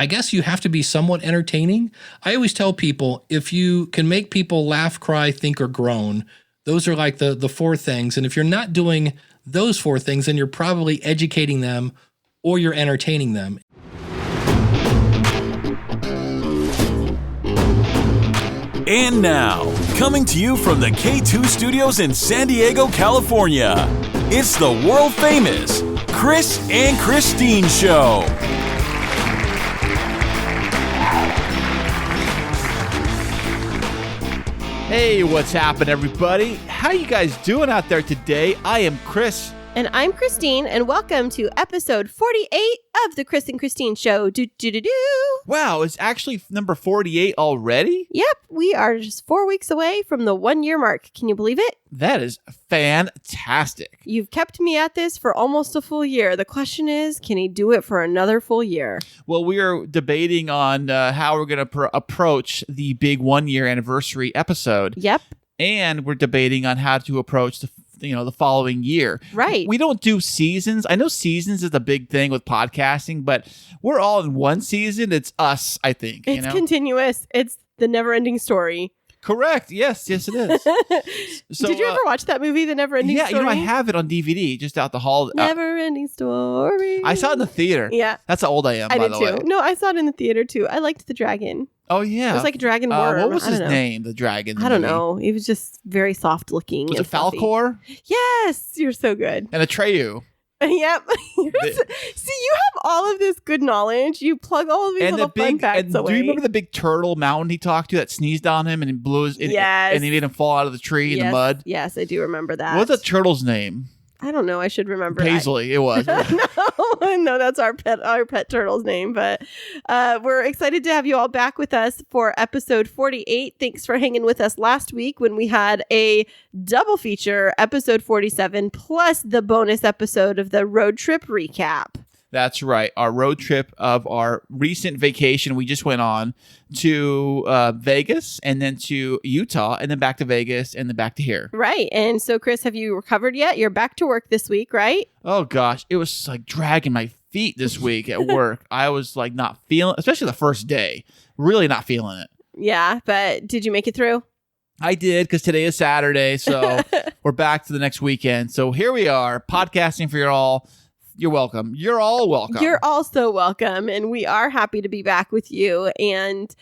I guess you have to be somewhat entertaining. I always tell people, if you can make people laugh, cry, think, or groan, those are like the four things. And if you're not doing those four things, then you're probably educating them or you're entertaining them. And now, coming to you from the K2 Studios in San Diego, California, it's the world-famous Chris and Christine Show. Hey, what's happening, everybody? How you guys doing out there today? I am Chris. And I'm Christine, and welcome to episode 48 of the Chris and Christine Show. Wow, it's actually number 48 already? Yep, we are just 4 weeks away from the 1 year mark. Can you believe it? That is fantastic. You've kept me at this for almost a full year. The question is, can he do it for another full year? Well, we are debating on how we're going to approach the big 1 year anniversary episode. Yep. And we're debating on how to approach the following year. Right. We don't do seasons. I know seasons is a big thing with podcasting, but we're all in one season. It's us, I think. It's continuous. It's the never-ending story. Correct. Yes, it is. So, did you ever watch that movie, The Never-Ending Story? Yeah, I have it on DVD just out the hall. Never-Ending Story. I saw it in the theater. Yeah. That's how old I am, by the way. I did too. No, I saw it in the theater too. I liked the dragon. Oh, yeah. It was like a dragon worm. What was his name, the dragon? I don't know. He was just very soft looking. Was it Falcor? Yes. You're so good. And Atreyu. Yep. See, you have all of this good knowledge. You plug all of these little fun facts away. Do you remember the big turtle mountain he talked to that sneezed on him and blew his... Yes. And he made him fall out of the tree in the mud? Yes, I do remember that. What's the turtle's name? I don't know. I should remember. Paisley, it was. No, that's our pet turtle's name. But we're excited to have you all back with us for episode 48. Thanks for hanging with us last week when we had a double feature, episode 47, plus the bonus episode of the road trip recap. That's right. Our road trip of our recent vacation we just went on to Vegas and then to Utah and then back to Vegas and then back to here. Right. And so, Chris, have you recovered yet? You're back to work this week, right? Oh, gosh. It was like dragging my feet this week at work. I was like not feeling, especially the first day, really not feeling it. Yeah. But did you make it through? I did, because today is Saturday. So we're back to the next weekend. So here we are, podcasting for you all. You're welcome. You're all welcome. You're also welcome. And we are happy to be back with you. And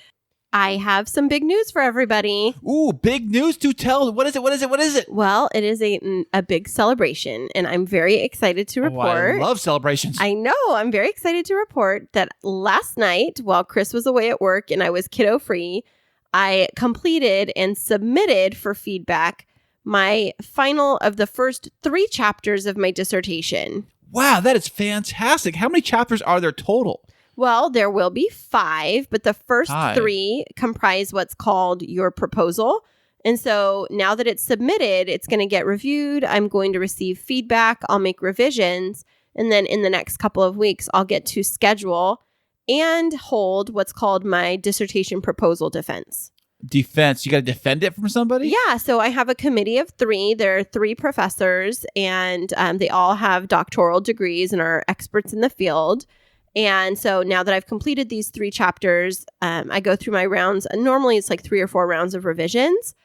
I have some big news for everybody. Ooh, big news to tell. What is it? Well, it is a big celebration. And I'm very excited to report. I love celebrations. I know. I'm very excited to report that last night, while Chris was away at work and I was kiddo free, I completed and submitted for feedback my final of the first 3 chapters of my dissertation. Wow, that is fantastic. How many chapters are there total? Well, there will be 5, but the first 3 comprise what's called your proposal. And so now that it's submitted, it's going to get reviewed. I'm going to receive feedback. I'll make revisions. And then in the next couple of weeks, I'll get to schedule and hold what's called my dissertation proposal defense. Defense. You got to defend it from somebody? Yeah. So I have a committee of 3. There are 3 professors, and they all have doctoral degrees and are experts in the field. And so now that I've completed these 3 chapters, I go through my rounds. And normally it's like 3 or 4 rounds of revisions.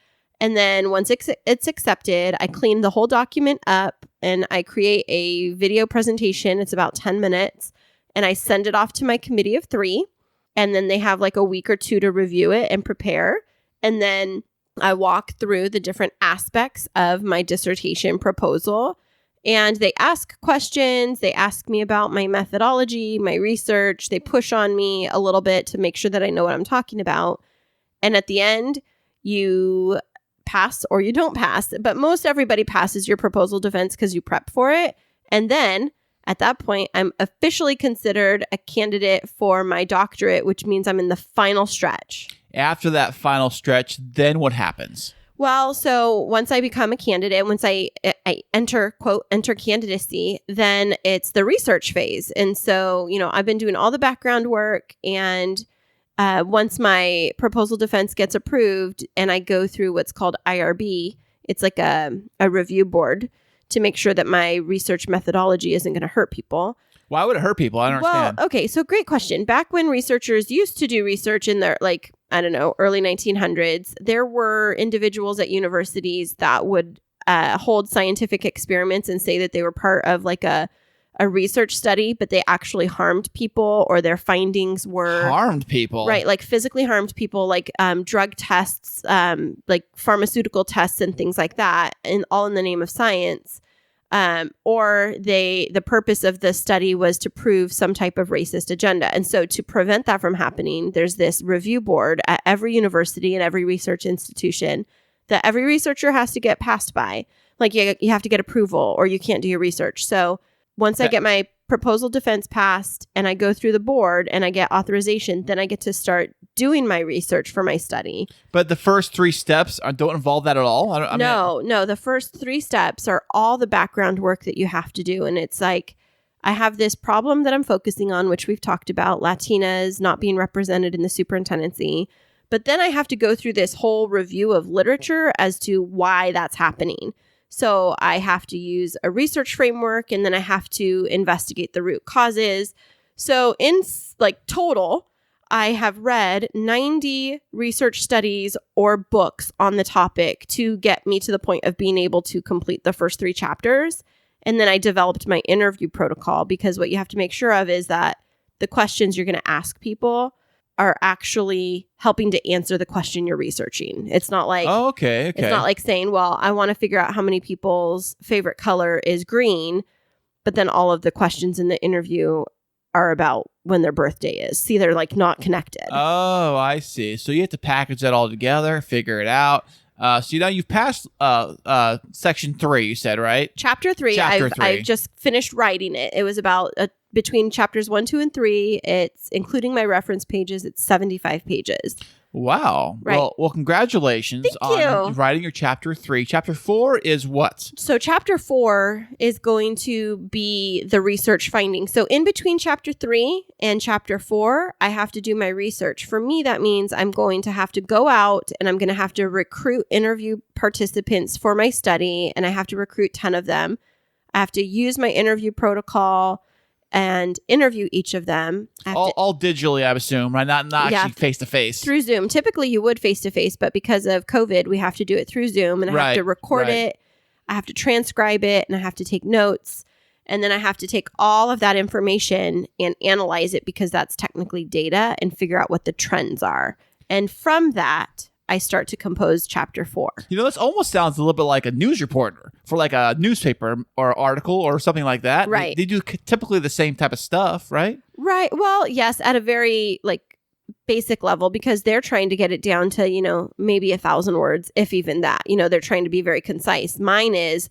And then once it's accepted, I clean the whole document up and I create a video presentation. It's about 10 minutes. And I send it off to my committee of 3. And then they have like a week or 2 to review it and prepare. And then I walk through the different aspects of my dissertation proposal. And they ask questions. They ask me about my methodology, my research. They push on me a little bit to make sure that I know what I'm talking about. And at the end, you pass or you don't pass. But most everybody passes your proposal defense because you prep for it. And then at that point, I'm officially considered a candidate for my doctorate, which means I'm in the final stretch. After that final stretch, then what happens? Well, so once I become a candidate, once I enter, quote, enter candidacy, then it's the research phase. And so, I've been doing all the background work. And once my proposal defense gets approved and I go through what's called IRB, it's like a review board to make sure that my research methodology isn't going to hurt people. Why would it hurt people? I don't understand. Well, okay, so great question. Back when researchers used to do research in their, like, I don't know, early 1900s, there were individuals at universities that would hold scientific experiments and say that they were part of like a research study, but they actually harmed people, or their findings were Harmed people. right, like physically harmed people, like drug tests, like pharmaceutical tests and things like that, and all in the name of science. Or the purpose of the study was to prove some type of racist agenda. And so to prevent that from happening, there's this review board at every university and every research institution that every researcher has to get passed by. Like you have to get approval or you can't do your research. So once I get my proposal defense passed and I go through the board and I get authorization, then I get to start doing my research for my study. But the first 3 steps don't involve that at all? No. The first 3 steps are all the background work that you have to do. And it's like, I have this problem that I'm focusing on, which we've talked about, Latinas not being represented in the superintendency. But then I have to go through this whole review of literature as to why that's happening. So I have to use a research framework, and then I have to investigate the root causes. So in like total, I have read 90 research studies or books on the topic to get me to the point of being able to complete the first 3 chapters. And then I developed my interview protocol, because what you have to make sure of is that the questions you're going to ask people are actually helping to answer the question you're researching. It's not like, okay. It's not like saying, well, I want to figure out how many people's favorite color is green, but then all of the questions in the interview are about when their birthday is. See, they're like not connected. Oh, I see. So you have to package that all together, figure it out. So now you've passed section 3, you said, right? Chapter 3, I've just finished writing it. It was about between chapters 1, 2, and 3. It's including my reference pages. It's 75 pages. Wow. Right. Well, congratulations on writing your chapter 3. Chapter 4 is what? So chapter 4 is going to be the research findings. So in between chapter 3 and chapter 4, I have to do my research. For me, that means I'm going to have to go out and I'm going to have to recruit interview participants for my study, and I have to recruit 10 of them. I have to use my interview protocol and interview each of them. All digitally, I assume, right? Not actually face-to-face. Through Zoom. Typically, you would face-to-face, but because of COVID, we have to do it through Zoom, and I have to record it, I have to transcribe it, and I have to take notes, and then I have to take all of that information and analyze it, because that's technically data, and figure out what the trends are. And from that, I start to compose chapter 4. You know, this almost sounds a little bit like a news reporter for like a newspaper or article or something like that. Right. They do typically the same type of stuff, right? Right. Well, yes, at a very like basic level, because they're trying to get it down to, you know, maybe 1,000 words, if even that. You know, they're trying to be very concise. Mine is,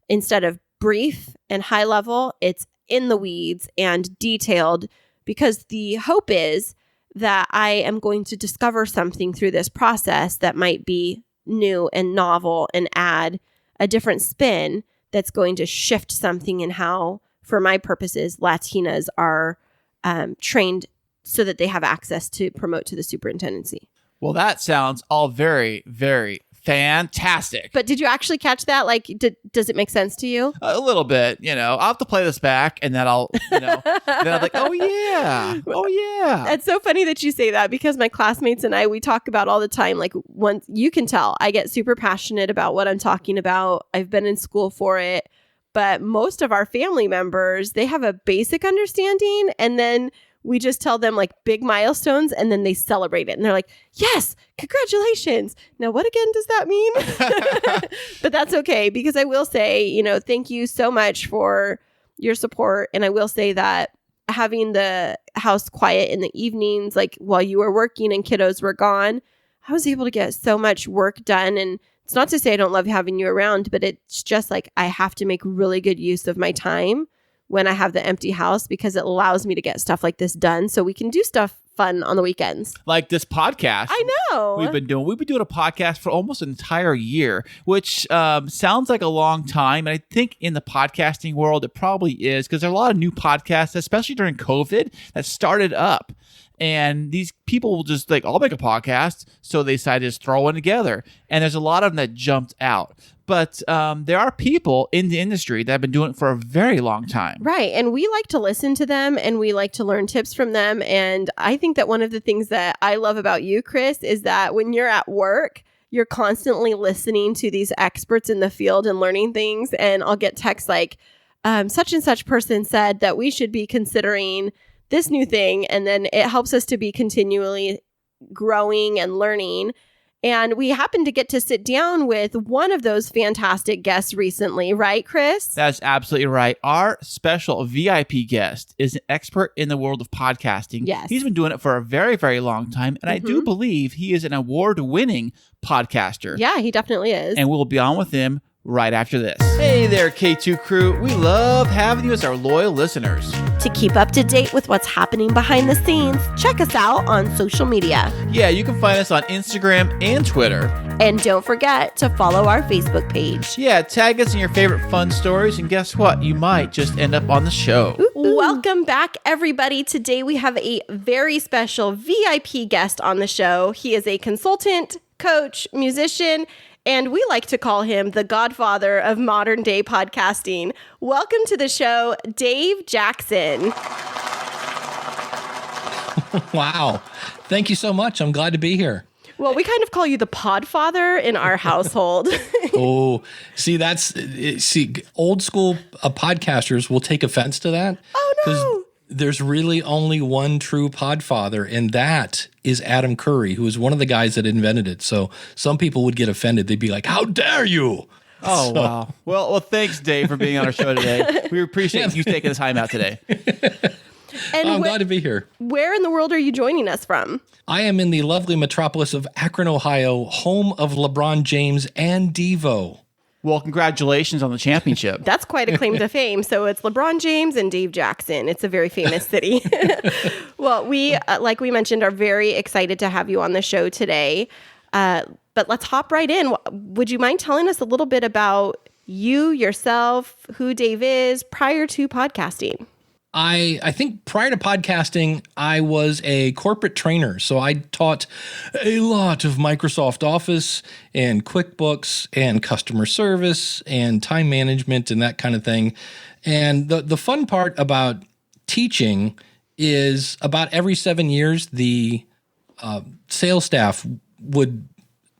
instead of brief and high level, it's in the weeds and detailed, because the hope is that I am going to discover something through this process that might be new and novel and add a different spin that's going to shift something in how, for my purposes, Latinas are trained so that they have access to promote to the superintendency. Well, that sounds all very, very fantastic. But did you actually catch that? Like, does it make sense to you? A little bit, you know. I'll have to play this back, and then I'll, then I'm like, oh yeah. It's so funny that you say that, because my classmates and I, we talk about all the time. Like, once you can tell, I get super passionate about what I'm talking about. I've been in school for it, but most of our family members, they have a basic understanding, and then we just tell them like big milestones, and then they celebrate it. And they're like, yes, congratulations. Now, what again does that mean? But that's okay, because I will say, you know, thank you so much for your support. And I will say that having the house quiet in the evenings, like while you were working and kiddos were gone, I was able to get so much work done. And it's not to say I don't love having you around, but it's just like I have to make really good use of my time when I have the empty house, because it allows me to get stuff like this done so we can do stuff fun on the weekends. Like this podcast. I know. We've been doing a podcast for almost an entire year, which sounds like a long time. And I think in the podcasting world, it probably is, because there are a lot of new podcasts, especially during COVID, that started up. And these people will just like, I'll make a podcast. So they decided to just throw one together. And there's a lot of them that jumped out. But there are people in the industry that have been doing it for a very long time. Right. And we like to listen to them and we like to learn tips from them. And I think that one of the things that I love about you, Chris, is that when you're at work, you're constantly listening to these experts in the field and learning things. And I'll get texts like, such and such person said that we should be considering this new thing. And then it helps us to be continually growing and learning. And we happened to get to sit down with one of those fantastic guests recently, right, Chris? That's absolutely right. Our special VIP guest is an expert in the world of podcasting. Yes. He's been doing it for a very, very long time. And I do believe he is an award-winning podcaster. Yeah, he definitely is. And we'll be on with him right after this. Hey there, K2 crew. We love having you as our loyal listeners. To keep up to date with what's happening behind the scenes, check us out on social media. Yeah, you can find us on Instagram and Twitter. And don't forget to follow our Facebook page. Yeah, tag us in your favorite fun stories, and guess what? You might just end up on the show. Welcome back, everybody. Today we have a very special VIP guest on the show. He is a consultant, coach, musician, and we like to call him the godfather of modern day podcasting. Welcome to the show, Dave Jackson. Wow. Thank you so much. I'm glad to be here. Well, we kind of call you the podfather in our household. Oh, see, old school podcasters will take offense to that. Oh, no. Because there's really only one true podfather, and that is Adam Curry, who is one of the guys that invented it. So some people would get offended. They'd be like, how dare you? Oh, wow. Well, thanks, Dave, for being on our show today. We appreciate you taking the time out today. And I'm glad to be here. Where in the world are you joining us from? I am in the lovely metropolis of Akron, Ohio, home of LeBron James and Devo. Well, congratulations on the championship. That's quite a claim to fame. So it's LeBron James and Dave Jackson. It's a very famous city. Well, we, like we mentioned, are very excited to have you on the show today. But let's hop right in. Would you mind telling us a little bit about you, yourself, who Dave is prior to podcasting? I think prior to podcasting, I was a corporate trainer. So I taught a lot of Microsoft Office and QuickBooks and customer service and time management and that kind of thing. And the fun part about teaching is about every 7 years, the sales staff would,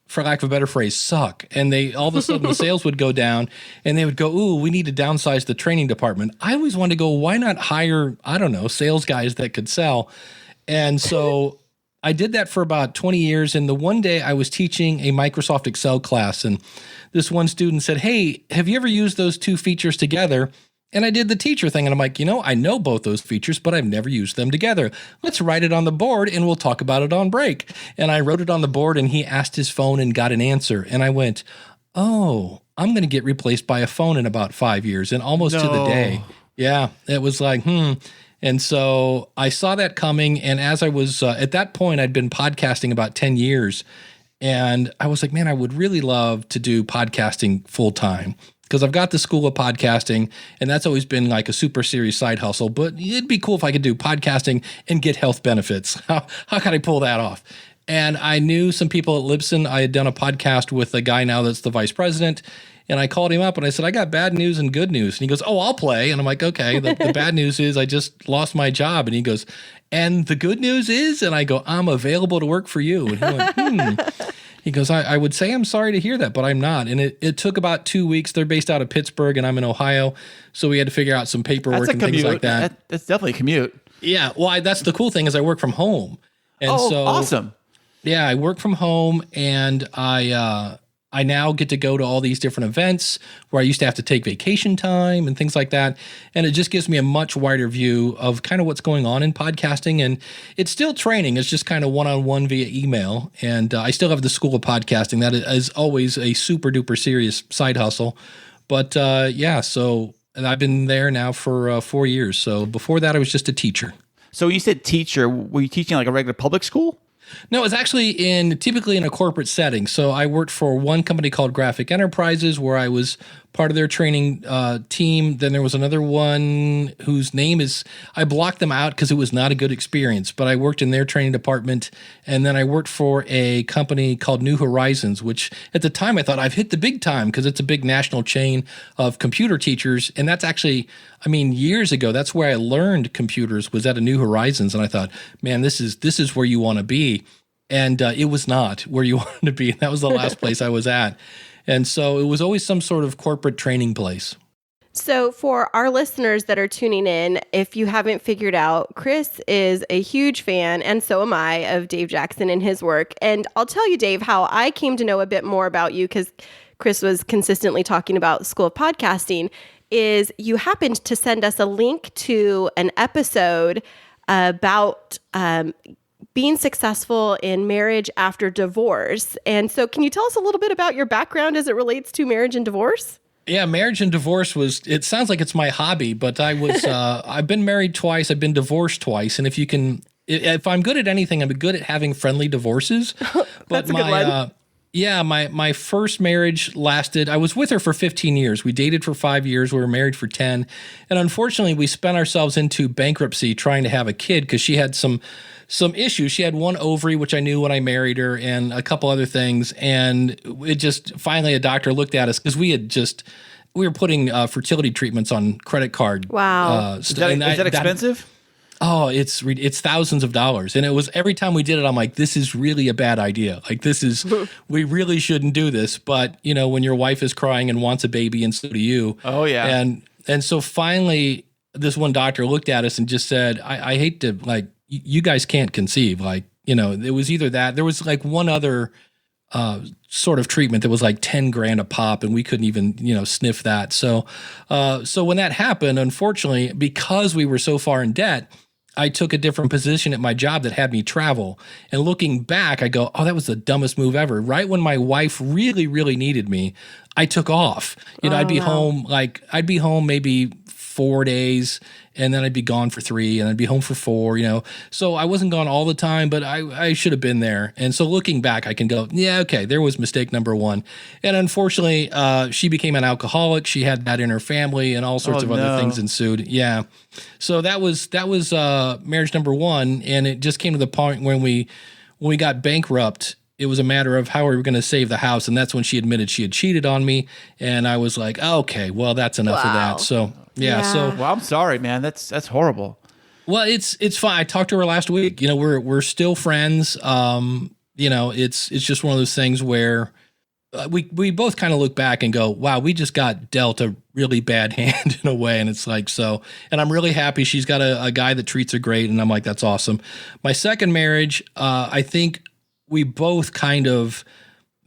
for lack of a better phrase, suck. And they all of a sudden the sales would go down and they would go, ooh, we need to downsize the training department. I always wanted to go, why not hire, I don't know, sales guys that could sell? And so I did that for about 20 years. And the one day I was teaching a Microsoft Excel class, and this one student said, hey, have you ever used those two features together? And I did the teacher thing, and I'm like, I know both those features, but I've never used them together. Let's write it on the board, and we'll talk about it on break. And I wrote it on the board, and he asked his phone and got an answer. And I went, oh, I'm going to get replaced by a phone in about 5 years, and almost to the day. Yeah, it was like, And so I saw that coming, and as I was, at that point, I'd been podcasting about 10 years, and I was like, man, I would really love to do podcasting full time. Because I've got the School of Podcasting, and that's always been like a super serious side hustle. But it'd be cool if I could do podcasting and get health benefits. How can I pull that off? And I knew some people at Libsyn. I had done a podcast with a guy now that's the vice president. And I called him up and I said, I got bad news and good news. And he goes, oh, I'll play. And I'm like, okay, the bad news is I just lost my job. And he goes, and the good news is? And I go, I'm available to work for you. And he went, He goes, I would say I'm sorry to hear that, but I'm not. And it took about 2 weeks. They're based out of Pittsburgh, and I'm in Ohio. So we had to figure out some paperwork and things like that. That's definitely a commute. Yeah. Well, that's the cool thing is I work from home. And awesome. Yeah, I work from home, and I now get to go to all these different events where I used to have to take vacation time and things like that. And it just gives me a much wider view of kind of what's going on in podcasting. And it's still training. It's just kind of one-on-one via email. And I still have the School of Podcasting. That is always a super duper serious side hustle. But and I've been there now for 4 years. So before that, I was just a teacher. So you said teacher. Were you teaching like a regular public school? No, it was actually typically in a corporate setting. So I worked for one company called Graphic Enterprises, where I was part of their training team. Then there was another one whose name is, I blocked them out because it was not a good experience, but I worked in their training department. And then I worked for a company called New Horizons, which at the time I thought I've hit the big time because it's a big national chain of computer teachers. And that's actually, I mean, years ago, that's where I learned computers, was at a New Horizons. And I thought, man, this is where you want to be. And it was not where you wanted to be. That was the last place I was at. And so it was always some sort of corporate training place. So for our listeners that are tuning in, if you haven't figured out, Chris is a huge fan, and so am I, of Dave Jackson and his work. And I'll tell you, Dave, how I came to know a bit more about you, because Chris was consistently talking about School of Podcasting, is you happened to send us a link to an episode about being successful in marriage after divorce. And so can you tell us a little bit about your background as it relates to marriage and divorce? Yeah, marriage and divorce it sounds like it's my hobby, but I've been married twice. I've been divorced twice. And if I'm good at anything, I'm good at having friendly divorces. But That's a good one. My first marriage lasted, I was with her for 15 years. We dated for 5 years. We were married for 10. And unfortunately, we spent ourselves into bankruptcy trying to have a kid because she had some issues. She had one ovary, which I knew when I married her, and a couple other things. And it just, finally a doctor looked at us because we were putting fertility treatments on credit card. Wow. Is that expensive? Oh, it's thousands of dollars. And it was, every time we did it, I'm like, this is really a bad idea. Like, we really shouldn't do this. But, when your wife is crying and wants a baby, and so do you. Oh, yeah. And so finally, this one doctor looked at us and just said, I hate to, like, you guys can't conceive. Like, it was either that. There was like one other sort of treatment that was like $10,000 a pop, and we couldn't even, sniff that. So when that happened, unfortunately, because we were so far in debt, I took a different position at my job that had me travel. And looking back, I go, oh, that was the dumbest move ever. Right when my wife really, really needed me, I took off. I'd be home maybe 4 days, and then I'd be gone for 3, and I'd be home for 4, So I wasn't gone all the time, but I should have been there. And so looking back, I can go, yeah, okay, there was mistake number 1. And unfortunately, she became an alcoholic. She had that in her family, and all sorts of other things ensued. Yeah. So that was marriage number 1. And it just came to the point when we got bankrupt, it was a matter of how we were going to save the house. And that's when she admitted she had cheated on me. And I was like, okay, well, that's enough of that. So yeah. So, well, I'm sorry, man. That's horrible. Well, it's fine. I talked to her last week. We're still friends. It's just one of those things where we both kind of look back and go, wow, we just got dealt a really bad hand in a way. And it's like, so, and I'm really happy she's got a guy that treats her great. And I'm like, that's awesome. My second marriage, I think we both kind of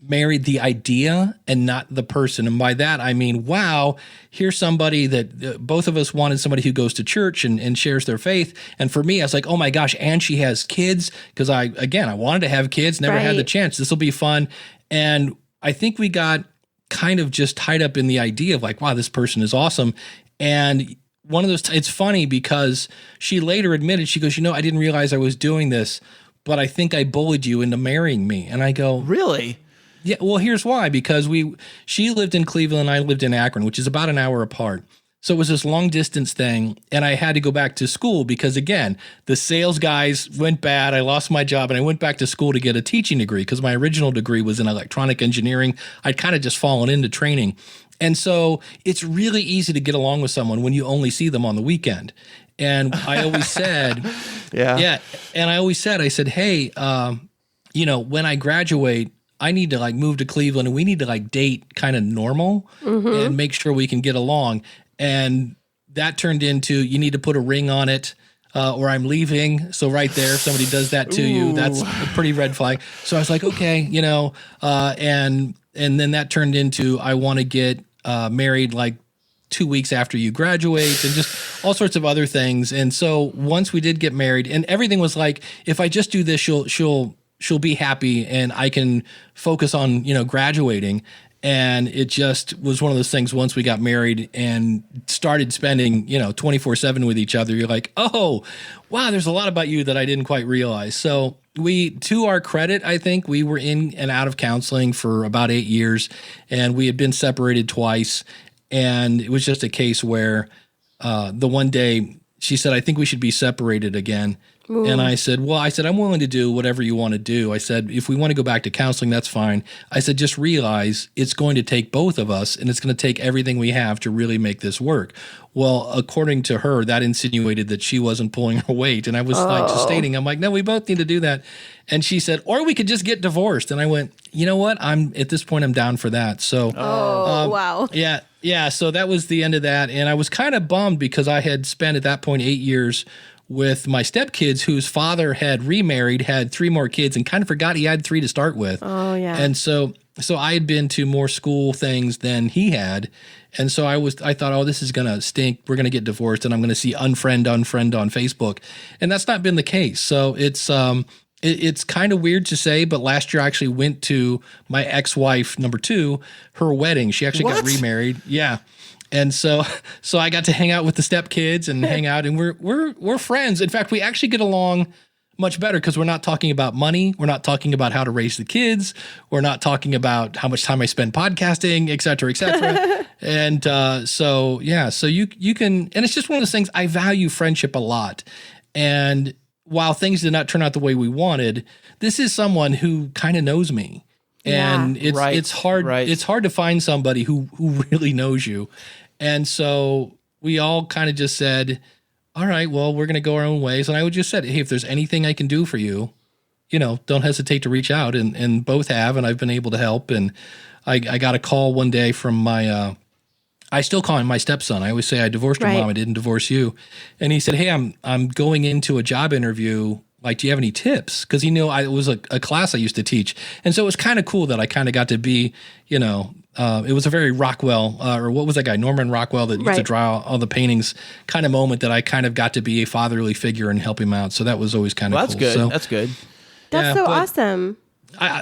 married the idea and not the person. And by that, I mean, wow, here's somebody that both of us wanted, somebody who goes to church and shares their faith. And for me, I was like, oh my gosh, and she has kids. Because I wanted to have kids, never had the chance. This will be fun. And I think we got kind of just tied up in the idea of like, wow, this person is awesome. And one of those, it's funny because she later admitted, she goes, I didn't realize I was doing this, but I think I bullied you into marrying me. And I go, really? Yeah, well, here's why. Because she lived in Cleveland, I lived in Akron, which is about an hour apart. So it was this long distance thing, and I had to go back to school because, again, the sales guys went bad. I lost my job, and I went back to school to get a teaching degree because my original degree was in electronic engineering. I'd kind of just fallen into training. And so it's really easy to get along with someone when you only see them on the weekend. And I always said, yeah. And I always said, hey, when I graduate, I need to like move to Cleveland, and we need to like date kind of normal and make sure we can get along. And that turned into, you need to put a ring on it or I'm leaving. So right there, if somebody does that to you, that's a pretty red flag. So I was like, okay, and then that turned into, I want to get married like 2 weeks after you graduate, and just all sorts of other things. And so once we did get married, and everything was like, if I just do this, she'll be happy and I can focus on, graduating. And it just was one of those things, once we got married and started spending, 24/7 with each other, you're like, oh, wow, there's a lot about you that I didn't quite realize. So to our credit, I think we were in and out of counseling for about 8 years, and we had been separated twice. And it was just a case where the one day she said, I think we should be separated again. Ooh. And I said, I'm willing to do whatever you want to do. I said, if we want to go back to counseling, that's fine. I said, just realize it's going to take both of us, and it's going to take everything we have to really make this work. Well, according to her, that insinuated that she wasn't pulling her weight. And I was like just stating, I'm like, no, we both need to do that. And she said, or we could just get divorced. And I went, you know what? At this point, I'm down for that. So, wow. Yeah. Yeah. So that was the end of that. And I was kind of bummed because I had spent at that point 8 years with my stepkids, whose father had remarried, had 3 more kids, and kind of forgot he had 3 to start with. Oh, yeah. And so I had been to more school things than he had. And so I thought, oh, this is going to stink. We're going to get divorced, and I'm going to see unfriend on Facebook. And that's not been the case. So it's kind of weird to say, but last year I actually went to my ex-wife, number 2, her wedding. She actually got remarried. Yeah. And so I got to hang out with the stepkids and hang out, and we're friends. In fact, we actually get along much better because we're not talking about money. We're not talking about how to raise the kids. We're not talking about how much time I spend podcasting, et cetera, et cetera. And so you can, and it's just one of those things. I value friendship a lot. And while things did not turn out the way we wanted, this is someone who kind of knows me. And it's hard. Right. It's hard to find somebody who really knows you. And so we all kind of just said, all right, well, we're going to go our own ways. And I would just said, hey, if there's anything I can do for you, don't hesitate to reach out. And both have, and I've been able to help. And I got a call one day from my, I still call him my stepson. I always say I divorced your mom. I didn't divorce you. And he said, hey, I'm going into a job interview. Like, do you have any tips? Because he knew it was a class I used to teach. And so it was kind of cool that I kind of got to be, it was a very Rockwell, or what was that guy, Norman Rockwell, that used to draw all the paintings kind of moment that I kind of got to be a fatherly figure and help him out. So that was always kind of cool. That's good. So, that's good. That's so awesome.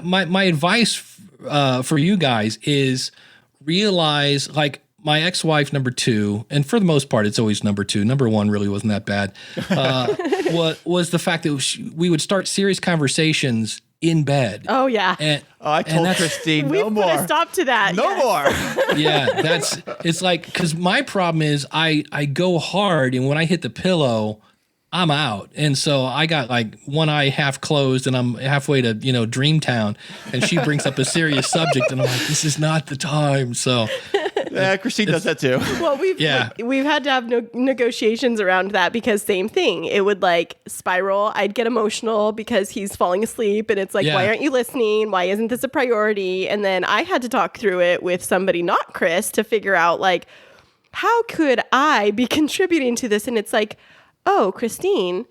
My advice for you guys is realize, like, my ex-wife, number 2, and for the most part, it's always number 2. Number 1 really wasn't that bad. Was the fact that we would start serious conversations in bed. Oh yeah. I told Christine, no more. We put a stop to that. No more. Yeah, it's like, because my problem is I go hard, and when I hit the pillow, I'm out. And so I got like one eye half closed, and I'm halfway to, Dreamtown, and she brings up a serious subject, and I'm like, this is not the time. So yeah, Christine does that too. Well, we've had to have negotiations around that, because same thing. It would like spiral. I'd get emotional because he's falling asleep, and it's like, why aren't you listening? Why isn't this a priority? And then I had to talk through it with somebody, not Chris, to figure out like, how could I be contributing to this? And it's like, oh, Christine,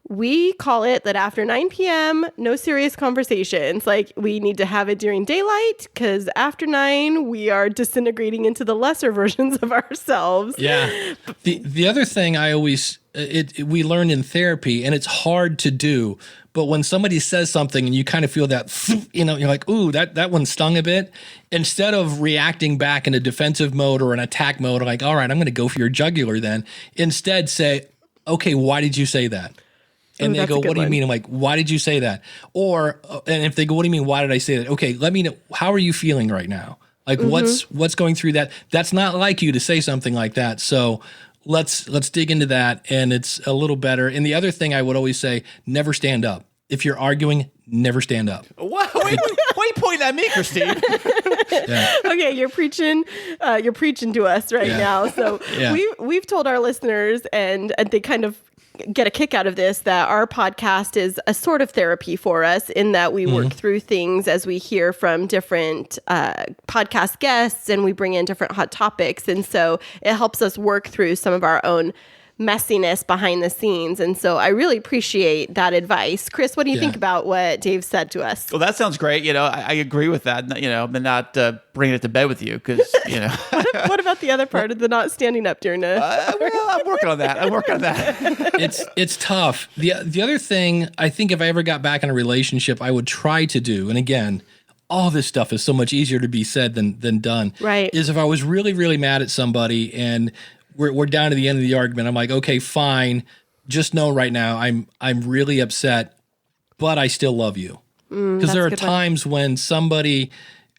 we call it that after 9 p.m., no serious conversations. Like, we need to have it during daylight, because after 9, we are disintegrating into the lesser versions of ourselves. Yeah. The other thing I always, we learn in therapy, and it's hard to do, but when somebody says something and you kind of feel that, you're like, ooh, that one stung a bit. Instead of reacting back in a defensive mode or an attack mode, like, all right, I'm going to go for your jugular then. Instead say, okay, why did you say that? And they go, what do you mean? I'm like, why did you say that? Or, and if they go, what do you mean? Why did I say that? Okay, let me know. How are you feeling right now? Like, what's going through that? That's not like you to say something like that. So let's dig into that, and it's a little better. And the other thing I would always say, never stand up. If you're arguing, never stand up. Why are you pointing at me, Christine? Yeah. Okay, you're preaching to us right now. So we've told our listeners, and they kind of get a kick out of this, that our podcast is a sort of therapy for us, in that we work through things as we hear from different podcast guests, and we bring in different hot topics. And so it helps us work through some of our own messiness behind the scenes. And so I really appreciate that advice. Chris, what do you think about what Dave said to us? Well, that sounds great. I agree with that, but not bringing it to bed with you, because, What about the other part of the not standing up during a... well, I'm working on that. It's tough. The other thing, I think if I ever got back in a relationship, I would try to do, and again, all this stuff is so much easier to be said than done, right? Is if I was really, really mad at somebody, and we're down to the end of the argument, I'm like, okay, fine. Just know right now I'm really upset, but I still love you. Because there are times when somebody,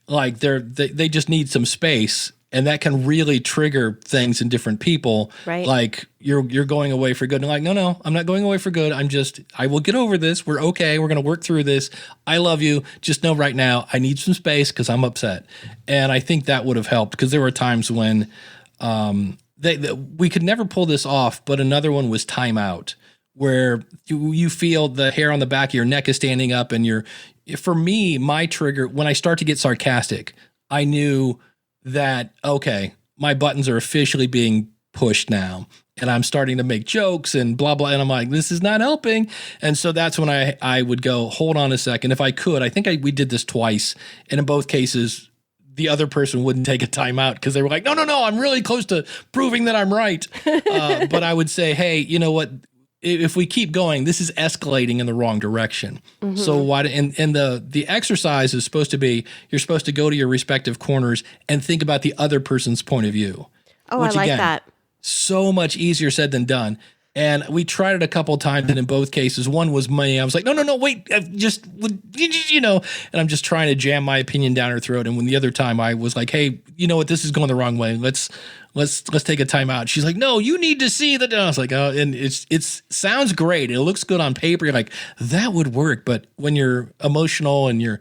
like, they just need some space, And that can really trigger things in different people. Right. Like you're going away for good. And like, no, I'm not going away for good. I will get over this. We're okay. We're going to work through this. I love you. Just know right now I need some space because I'm upset. And I think that would have helped because there were times when we could never pull this off. But another one was timeout, where you feel the hair on the back of your neck is standing up. And for me, my trigger, when I start to get sarcastic, I knew that, okay, my buttons are officially being pushed now and I'm starting to make jokes and blah, blah. And I'm like, this is not helping. And so that's when I would go, hold on a second. If I could, I think we did this twice. And in both cases, the other person wouldn't take a timeout because they were like, no, I'm really close to proving that I'm right. But I would say, hey, you know what? If we keep going, this is escalating in the wrong direction. Mm-hmm. So the exercise is supposed to be, you're supposed to go to your respective corners and think about the other person's point of view. Oh, I like that. So much easier said than done. And we tried it a couple of times, and in both cases, one was me. I was like, no, wait, and I'm just trying to jam my opinion down her throat. And when the other time I was like, hey, you know what, this is going the wrong way. Let's take a time out. She's like, no, you need to see that. I was like, oh, and it sounds great. It looks good on paper. You're like, that would work. But when you're emotional and and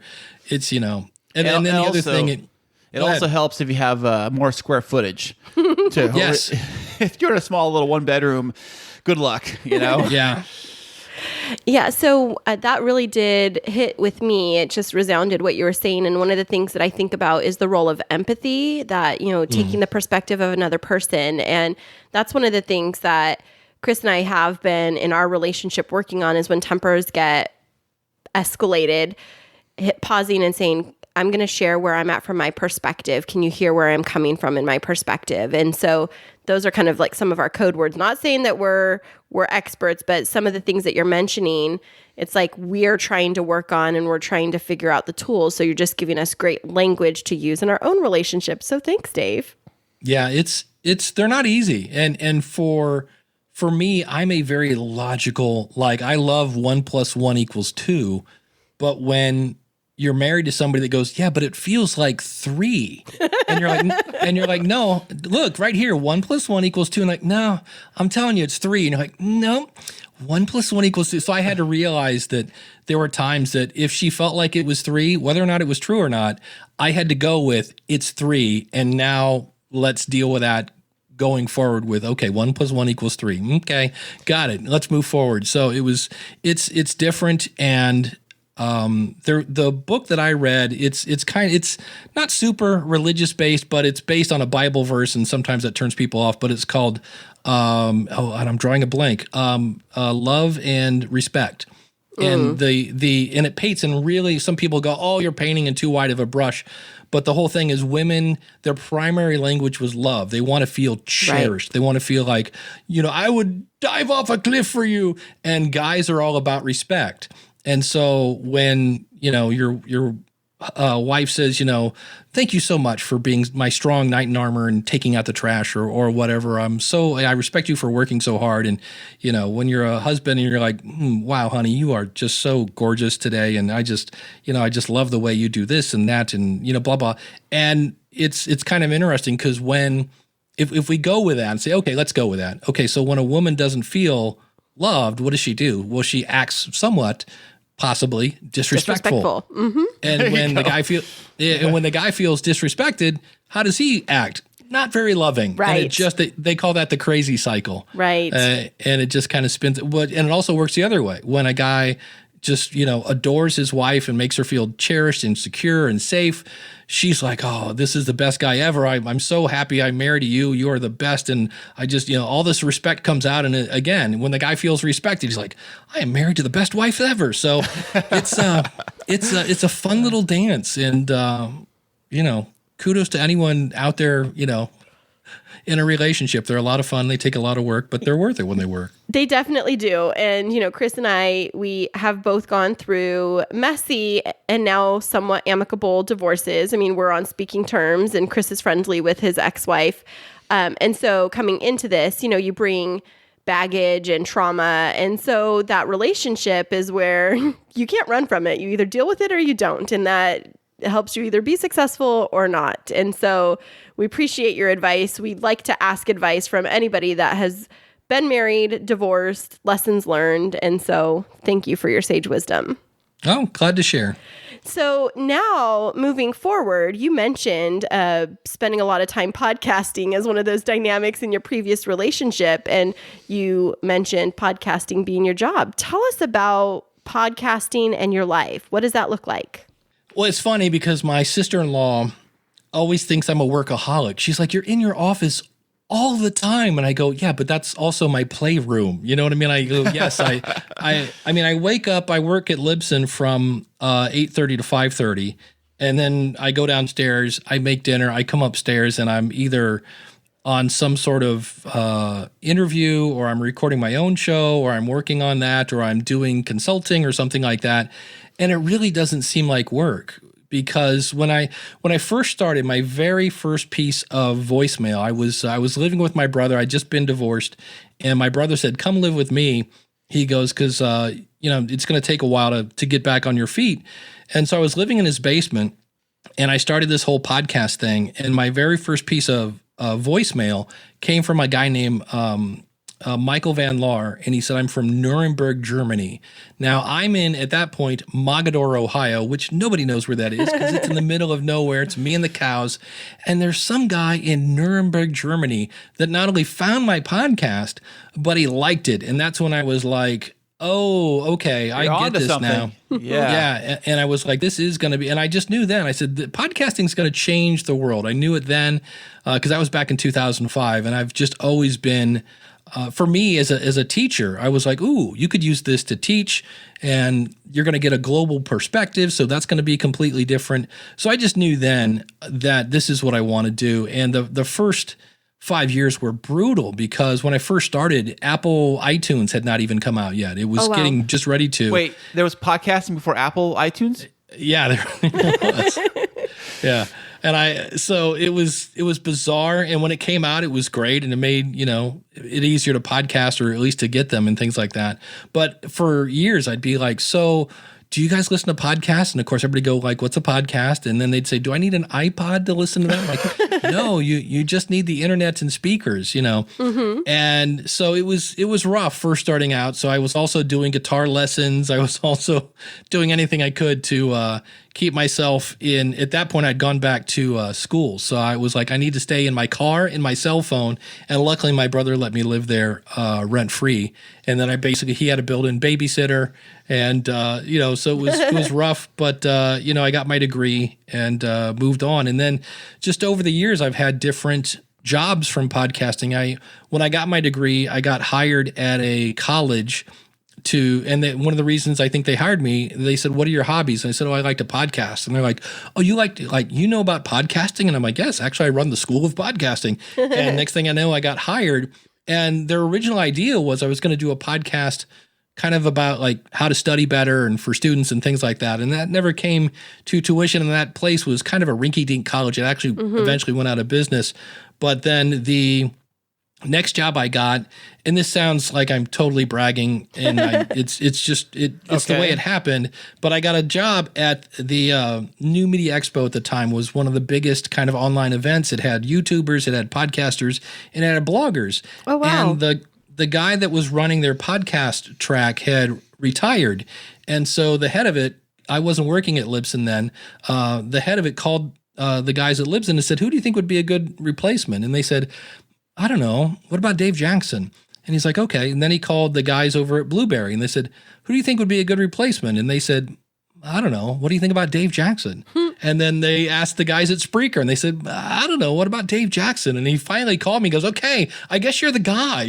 then the other thing, it also helps if you have more square footage. Yes. If you're in a small little 1-bedroom, good luck, Yeah. Yeah, so that really did hit with me. It just resounded what you were saying. And one of the things that I think about is the role of empathy, that, taking the perspective of another person. And that's one of the things that Chris and I have been in our relationship working on, is when tempers get escalated, pausing and saying, I'm going to share where I'm at from my perspective. Can you hear where I'm coming from in my perspective? And so those are kind of like some of our code words. Not saying that we're experts, but some of the things that you're mentioning, it's like we're trying to work on and we're trying to figure out the tools. So you're just giving us great language to use in our own relationship. So thanks, Dave. Yeah, they're not easy. And for me, I'm a very logical, like I love 1 + 1 = 2, but when you're married to somebody that goes, yeah, but it feels like 3. And you're like, no, look right here, 1 + 1 = 2. And like, no, I'm telling you it's 3. And you're like, no, 1 + 1 = 2. So I had to realize that there were times that if she felt like it was 3, whether or not it was true or not, I had to go with it's 3. And now let's deal with that going forward with, okay, 1 + 1 = 3. Okay, got it. Let's move forward. So it's different. And the book that I read, it's not super religious based, but it's based on a Bible verse, and sometimes that turns people off, but it's called, and I'm drawing a blank, Love and Respect. And and it paints, and really some people go, oh, you're painting in too wide of a brush. But the whole thing is, women, their primary language was love. They want to feel cherished. Right. They want to feel like, I would dive off a cliff for you. And guys are all about respect. And so when, your wife says, thank you so much for being my strong knight in armor and taking out the trash or whatever. I respect you for working so hard. And, when you're a husband and you're like, wow, honey, you are just so gorgeous today. And I just love the way you do this and that and, blah, blah. And it's kind of interesting because if we go with that and say, okay, let's go with that. Okay. So when a woman doesn't feel loved, what does she do? Well, she acts somewhat possibly disrespectful. Mm-hmm. And when the guy feels disrespected, how does he act? Not very loving. Right. And they call that the crazy cycle. Right. And it just kind of spins. And it also works the other way. When a guy just, adores his wife and makes her feel cherished and secure and safe, she's like, oh, this is the best guy ever. I'm so happy I married you. You are the best. And I just, all this respect comes out. And again, when the guy feels respected, he's like, I am married to the best wife ever. So it's a fun little dance. And, kudos to anyone out there, in a relationship. They're a lot of fun. They take a lot of work, but they're worth it when they work. They definitely do. And, Chris and I, we have both gone through messy and now somewhat amicable divorces. I mean, we're on speaking terms and Chris is friendly with his ex-wife. And so coming into this, you bring baggage and trauma. And so that relationship is where you can't run from it. You either deal with it or you don't. And that It helps you either be successful or not. And so we appreciate your advice. We'd like to ask advice from anybody that has been married, divorced, lessons learned. And so thank you for your sage wisdom. Oh, glad to share. So now moving forward, you mentioned spending a lot of time podcasting as one of those dynamics in your previous relationship. And you mentioned podcasting being your job. Tell us about podcasting and your life. What does that look like? Well, it's funny because my sister-in-law always thinks I'm a workaholic. She's like, you're in your office all the time. And I go, yeah, but that's also my playroom. You know what I mean? I go, yes, I mean, I wake up, I work at Libsyn from 8:30 to 5:30. And then I go downstairs, I make dinner, I come upstairs, and I'm either on some sort of interview, or I'm recording my own show, or I'm working on that, or I'm doing consulting or something like that. And it really doesn't seem like work. Because when I first started, my very first piece of voicemail, I was living with my brother. I'd just been divorced, and my brother said, "Come live with me." He goes, "Because it's going to take a while to get back on your feet." And so I was living in his basement, and I started this whole podcast thing. And my very first piece of voicemail came from a guy named Michael Van Laar, and he said, "I'm from Nuremberg, Germany." Now, I'm in, at that point, Mogadore, Ohio, which nobody knows where that is because it's in the middle of nowhere. It's me and the cows. And there's some guy in Nuremberg, Germany that not only found my podcast, but he liked it. And that's when I was like, oh, okay, I get this now. Yeah. And I was like, this is going to be, and I just knew then, I said, podcasting is going to change the world. I knew it then because that was back in 2005. And I've just always been, for me as a teacher, I was like, ooh, you could use this to teach and you're going to get a global perspective. So that's going to be completely different. So I just knew then that this is what I want to do. And the first 5 years were brutal because when I first started, Apple iTunes had not even come out yet. It was getting just ready to. Wait, there was podcasting before Apple iTunes? Yeah, there was. Yeah. And so it was bizarre. And when it came out, it was great. And it made, it easier to podcast or at least to get them and things like that. But for years, I'd be like, so do you guys listen to podcasts? And of course, everybody go like, what's a podcast? And then they'd say, do I need an iPod to listen to that? I'm like, no, you just need the internet and speakers, Mm-hmm. And so it was rough first starting out. So I was also doing guitar lessons. I was also doing anything I could to keep myself in. At that point, I'd gone back to school. So I was like, I need to stay in my car, in my cell phone. And luckily, my brother let me live there rent free. And then he had a built-in babysitter. And, so it was rough. But, I got my degree and moved on. And then just over the years, I've had different jobs from podcasting. When I got my degree, I got hired at a college one of the reasons I think they hired me, they said, what are your hobbies? And I said, I like to podcast. And they're like, oh, you know about podcasting? And I'm like, yes, actually I run the school of podcasting. And next thing I know, I got hired. And their original idea was I was going to do a podcast kind of about like how to study better and for students and things like that. And that never came to tuition. And that place was kind of a rinky-dink college. It actually eventually went out of business. But then the next job I got, and this sounds like I'm totally bragging, and it's the way it happened. But I got a job at the New Media Expo at the time. Was one of the biggest kind of online events. It had YouTubers, it had podcasters, and it had bloggers. Oh wow! And the guy that was running their podcast track had retired, and so the head of it, I wasn't working at Libsyn then. The head of it called the guys at Libsyn and said, "Who do you think would be a good replacement?" And they said, I don't know. What about Dave Jackson? And he's like, okay. And then he called the guys over at Blueberry and they said, who do you think would be a good replacement? And they said, I don't know. What do you think about Dave Jackson? And then they asked the guys at Spreaker and they said, I don't know. What about Dave Jackson? And he finally called me and goes, okay, I guess you're the guy,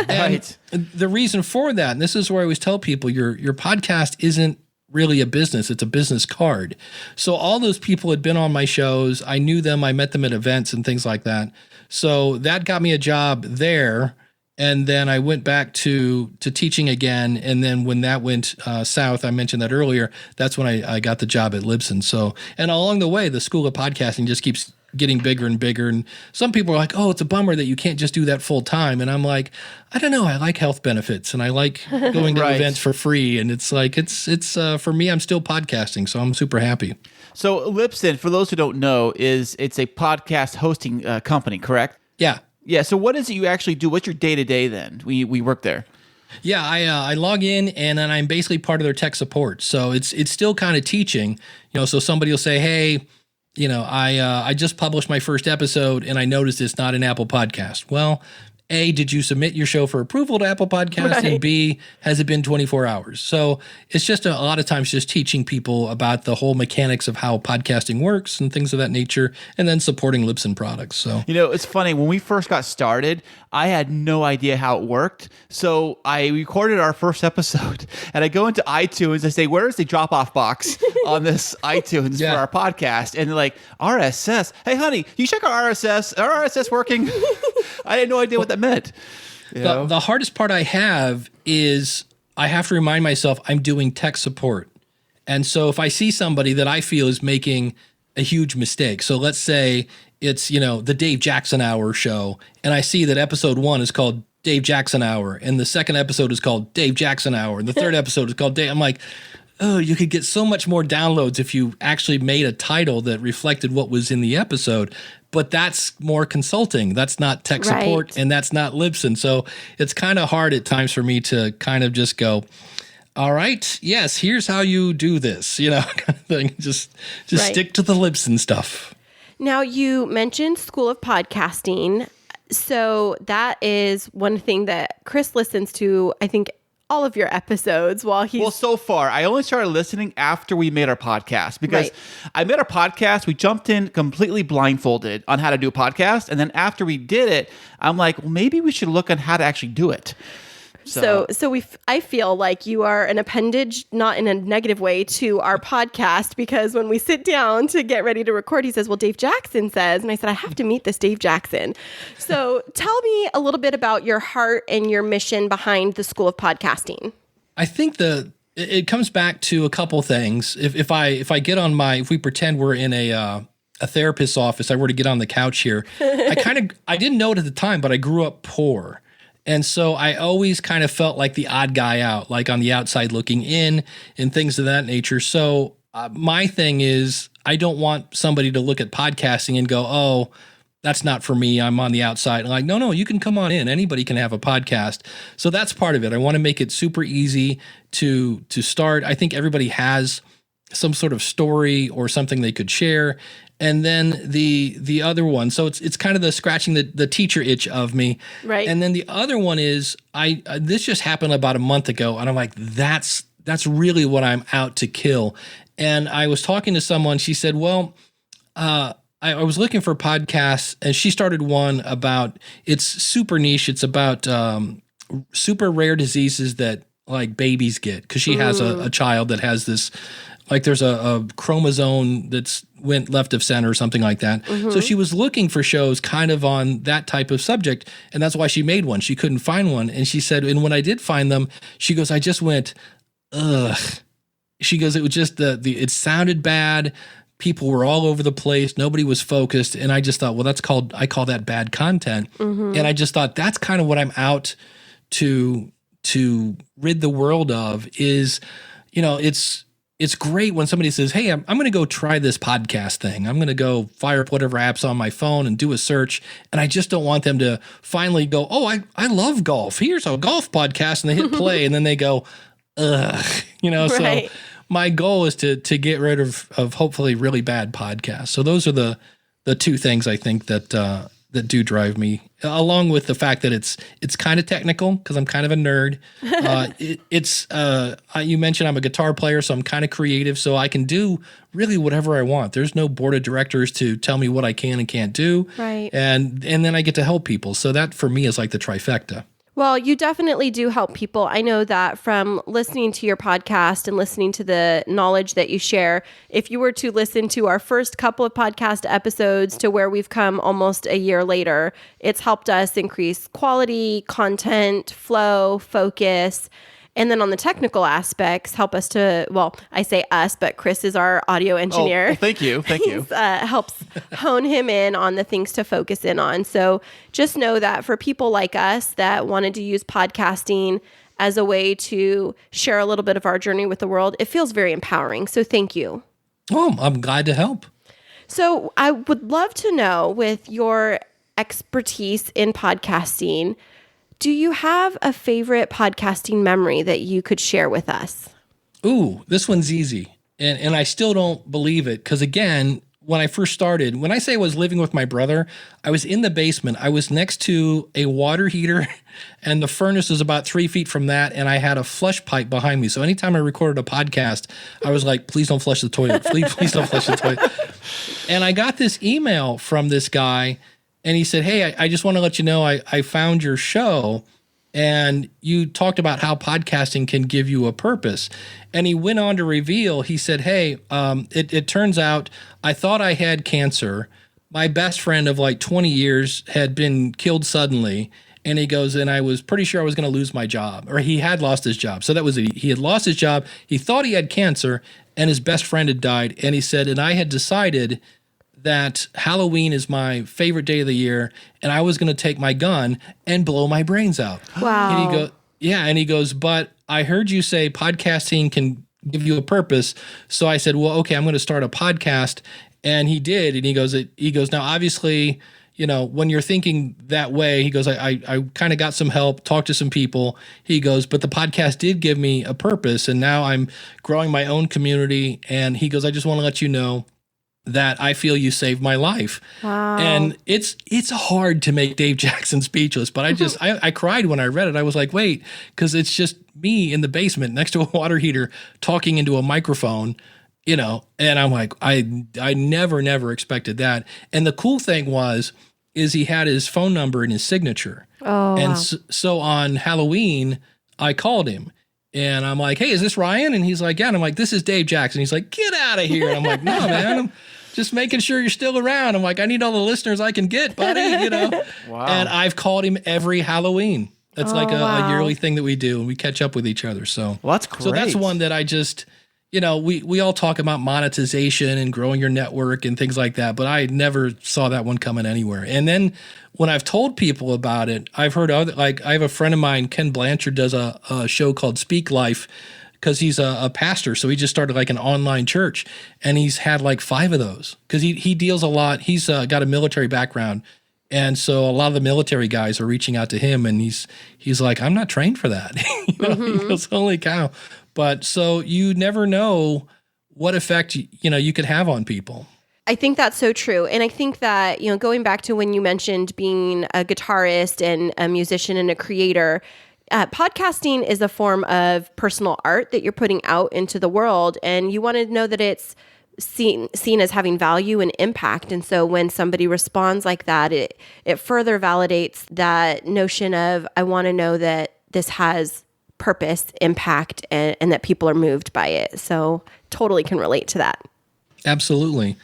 Right. And the reason for that, and this is where I always tell people, your podcast isn't really a business. It's a business card. So all those people had been on my shows. I knew them. I met them at events and things like that. So that got me a job there. And then I went back to teaching again. And then when that went south, I mentioned that earlier, that's when I got the job at Libsyn. So, and along the way, the School of Podcasting just keeps getting bigger and bigger. And some people are like, oh, it's a bummer that you can't just do that full time. And I'm like, I don't know. I like health benefits and I like going to Right. events for free. And it's like, it's for me, I'm still podcasting. So I'm super happy. So Libsyn, for those who don't know, it's a podcast hosting company, correct? Yeah. Yeah. So what is it you actually do? What's your day-to-day then? We work there. Yeah, I log in and then I'm basically part of their tech support. So it's still kind of teaching, so somebody will say, hey, I just published my first episode and I noticed it's not an Apple podcast. Well, A, did you submit your show for approval to Apple Podcasts? Right. And B, has it been 24 hours? So it's just a lot of times just teaching people about the whole mechanics of how podcasting works and things of that nature, and then supporting Libsyn products. So It's funny. When we first got started, I had no idea how it worked. So I recorded our first episode and I go into iTunes. I say, where is the drop-off box on this iTunes Yeah. for our podcast? And they're like, RSS. Hey, honey, you check our RSS. Our RSS working? I had no idea what that meant. The hardest part I have is I have to remind myself I'm doing tech support. And so if I see somebody that I feel is making a huge mistake, so let's say it's, the Dave Jackson Hour show, and I see that episode 1 is called Dave Jackson Hour, and the second episode is called Dave Jackson Hour, and the third episode is called Dave. I'm like, oh, you could get so much more downloads if you actually made a title that reflected what was in the episode. But that's more consulting. That's not tech support, Right. and that's not Libsyn. So it's kind of hard at times for me to kind of just go, all right, yes, here's how you do this, kind of thing. Just Right. stick to the Libsyn stuff. Now, you mentioned School of Podcasting. So that is one thing that Chris listens to, I think, all of your episodes while he's... Well, so far, I only started listening after we made our podcast because Right. I made our podcast. We jumped in completely blindfolded on how to do a podcast. And then after we did it, I'm like, well, maybe we should look on how to actually do it. So I feel like you are an appendage, not in a negative way, to our podcast, because when we sit down to get ready to record, he says, well, Dave Jackson says, and I said, I have to meet this Dave Jackson. So tell me a little bit about your heart and your mission behind the School of Podcasting. I think it comes back to a couple things. If we pretend we're in a therapist's office, I were to get on the couch here, I didn't know it at the time, but I grew up poor. And so I always kind of felt like the odd guy out, like on the outside looking in and things of that nature. So my thing is, I don't want somebody to look at podcasting and go, oh, that's not for me. I'm on the outside. And like, no, you can come on in. Anybody can have a podcast. So that's part of it. I want to make it super easy to start. I think everybody has some sort of story or something they could share. And then the other one, so it's kind of the scratching the teacher itch of me. Right. And then the other one is this just happened about a month ago, and I'm like, that's really what I'm out to kill. And I was talking to someone, she said, well, I was looking for podcasts, and she started one about, it's super niche. It's about super rare diseases that like babies get, because she has a child that has this, like there's a chromosome that's went left of center or something like that. So she was looking for shows kind of on that type of subject, and that's why she made one. She couldn't find one, and she said, and when I did find them, she goes, I just went, ugh. She goes, it was just it sounded bad. People were all over the place. Nobody was focused. And I just thought, well, I call that bad content. And I just thought that's kind of what I'm out to rid the world of is, it's great when somebody says, hey, I'm going to go try this podcast thing. I'm going to go fire up whatever app's on my phone and do a search. And I just don't want them to finally go, oh, I love golf. Here's a golf podcast. And they hit play and then they go, ugh, Right. So my goal is to get rid of hopefully really bad podcasts. So those are the two things I think that do drive me, along with the fact that it's kind of technical because I'm kind of a nerd. You mentioned I'm a guitar player, so I'm kind of creative, so I can do really whatever I want. There's no board of directors to tell me what I can and can't do. Right. And then I get to help people. So that for me is like the trifecta. Well, you definitely do help people. I know that from listening to your podcast and listening to the knowledge that you share. If you were to listen to our first couple of podcast episodes to where we've come almost a year later, it's helped us increase quality, content, flow, focus. And then on the technical aspects, help us to, well, I say us, but Chris is our audio engineer. Oh, thank you. Thank you. Helps hone him in on the things to focus in on. So just know that for people like us that wanted to use podcasting as a way to share a little bit of our journey with the world, it feels very empowering. So thank you. Oh, I'm glad to help. So I would love to know, with your expertise in podcasting, do you have a favorite podcasting memory that you could share with us? Ooh, this one's easy. And I still don't believe it. Because again, when I first started, when I say I was living with my brother, I was in the basement. I was next to a water heater and the furnace was about 3 feet from that. And I had a flush pipe behind me. So anytime I recorded a podcast, I was like, please don't flush the toilet. Please don't flush the toilet. And I got this email from this guy and he said, hey, I just want to let you know, I found your show and you talked about how podcasting can give you a purpose. And he went on to reveal, he said, hey, it turns out I thought I had cancer. My best friend of like 20 years had been killed suddenly. And he goes, and I was pretty sure I was going to lose my job, or he had lost his job. So that was it. He had lost his job. He thought he had cancer and his best friend had died. And he said, and I had decided that Halloween is my favorite day of the year, and I was going to take my gun and blow my brains out. Wow. And he goes, but I heard you say podcasting can give you a purpose. So I said, well, okay, I'm going to start a podcast. And he did. And he goes, now, obviously, you know, when you're thinking that way, he goes, I kind of got some help, talked to some people. He goes, but the podcast did give me a purpose. And now I'm growing my own community. And he goes, I just want to let you know that I feel you saved my life. Wow. And it's hard to make Dave Jackson speechless, but I cried when I read it. I was like, wait, because it's just me in the basement next to a water heater talking into a microphone, you know, and I'm like, I never expected that. And the cool thing is he had his phone number in his signature. Oh, and wow. so on Halloween, I called him. And I'm like, hey, is this Ryan? And he's like, yeah. And I'm like, this is Dave Jackson. He's like, get out of here. And I'm like, no, man, I'm just making sure you're still around. I'm like, I need all the listeners I can get, buddy, you know. Wow. And I've called him every Halloween. That's like a wow. yearly thing that we do, and we catch up with each other. So, Well, that's great. So that's one that I just, you know, we all talk about monetization and growing your network and things like that, but I never saw that one coming anywhere. And then when I've told people about it, I've heard other, like I have a friend of mine, Ken Blanchard, does a show called Speak Life because he's a pastor. So he just started like an online church, and he's had like 5 of those because he deals a lot. He's got a military background. And so a lot of the military guys are reaching out to him, and he's like, I'm not trained for that. You know, he goes, holy cow. But so you never know what effect, you know, you could have on people. I think that's so true. And I think that, you know, going back to when you mentioned being a guitarist and a musician and a creator, podcasting is a form of personal art that you're putting out into the world. And you want to know that it's seen as having value and impact. And so when somebody responds like that, it further validates that notion of, I want to know that this has purpose, impact, and that people are moved by it. So totally can relate to that. Absolutely.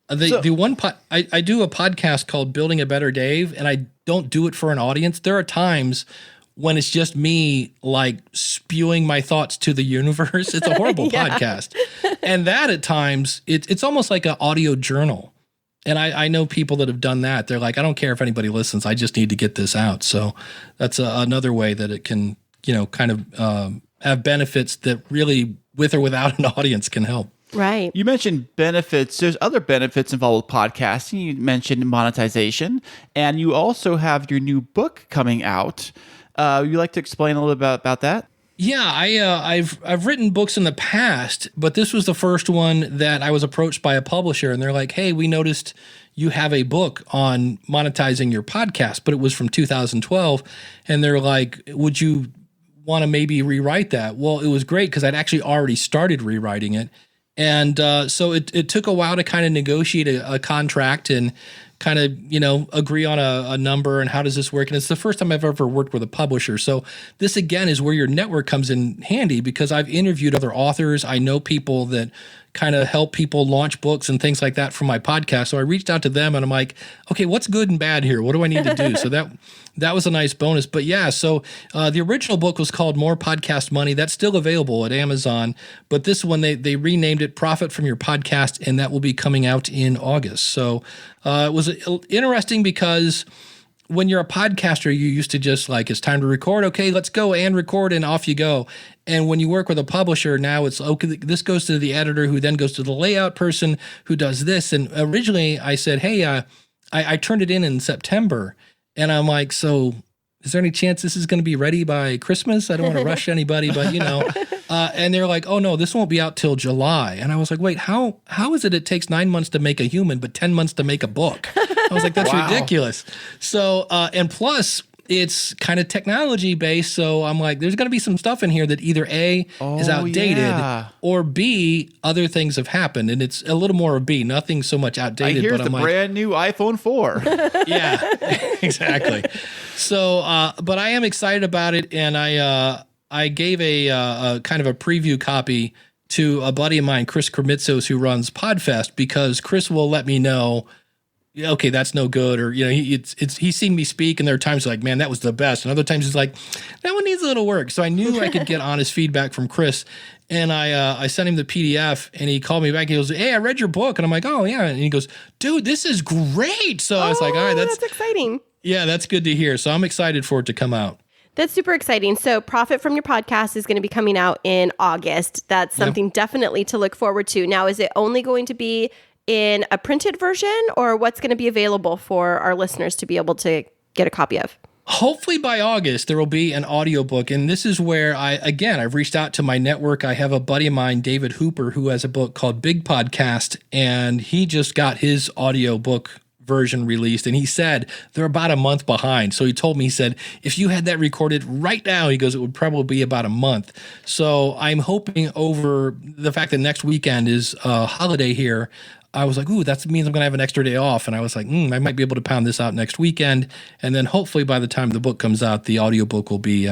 I do a podcast called Building a Better Dave, and I don't do it for an audience. There are times when it's just me like spewing my thoughts to the universe. It's a horrible podcast. And that at times, it's almost like an audio journal. And I know people that have done that. They're like, I don't care if anybody listens. I just need to get this out. So that's another way that it can, you know, kind of have benefits that really, with or without an audience, can help. Right. You mentioned benefits. There's other benefits involved with podcasting. You mentioned monetization, and you also have your new book coming out. Would you like to explain a little bit about that? Yeah, I've written books in the past, but this was the first one that I was approached by a publisher, and they're like, hey, we noticed you have a book on monetizing your podcast, but it was from 2012. And they're like, would you want to maybe rewrite that? Well, it was great because I'd actually already started rewriting it. And so it took a while to kind of negotiate a contract and kind of, you know, agree on a number and how does this work. And it's the first time I've ever worked with a publisher. So this, again, is where your network comes in handy because I've interviewed other authors. I know people that kind of help people launch books and things like that for my podcast. So I reached out to them and I'm like, okay, what's good and bad here? What do I need to do? So that was a nice bonus. But yeah, so the original book was called More Podcast Money. That's still available at Amazon. But this one, they renamed it Profit from Your Podcast, and that will be coming out in August. So it was interesting because when you're a podcaster, you used to just like, it's time to record. Okay, let's go and record, and off you go. And when you work with a publisher, now it's, okay, this goes to the editor, who then goes to the layout person who does this. And originally I said, hey, I turned it in September. And I'm like, so is there any chance this is going to be ready by Christmas? I don't want to rush anybody, but and they're like, oh no, this won't be out till July. And I was like, wait, how is it takes 9 months to make a human, but 10 months to make a book? I was like, that's Wow. ridiculous. So, and plus it's kind of technology based. So I'm like, there's going to be some stuff in here that either A, is outdated, yeah. or B, other things have happened. And it's a little more of B, nothing so much I outdated, hear but the I'm like, brand new iPhone 4. yeah, exactly. So, but I am excited about it, and I gave a kind of a preview copy to a buddy of mine, Chris Kremitzos, who runs Podfest, because Chris will let me know, okay, that's no good, or he's seen me speak, and there are times like, man, that was the best, and other times he's like, that one needs a little work. So I knew I could get honest feedback from Chris. And I sent him the PDF, and he called me back. He goes, hey, I read your book. And I'm like, oh, yeah. And he goes, dude, this is great. So I was like, all right, that's exciting. yeah, that's good to hear. So I'm excited for it to come out. That's super exciting. So Profit from Your Podcast is going to be coming out in August. That's something definitely to look forward to. Now, is it only going to be in a printed version, or what's going to be available for our listeners to be able to get a copy of? Hopefully by August, there will be an audiobook. And this is where I've reached out to my network. I have a buddy of mine, David Hooper, who has a book called Big Podcast, and he just got his audiobook version released. And he said they're about a month behind. So he told me, he said, if you had that recorded right now, he goes, it would probably be about a month. So I'm hoping, over the fact that next weekend is a holiday here, I was like, ooh, that means I'm going to have an extra day off. And I was like, I might be able to pound this out next weekend. And then hopefully by the time the book comes out, the audiobook will be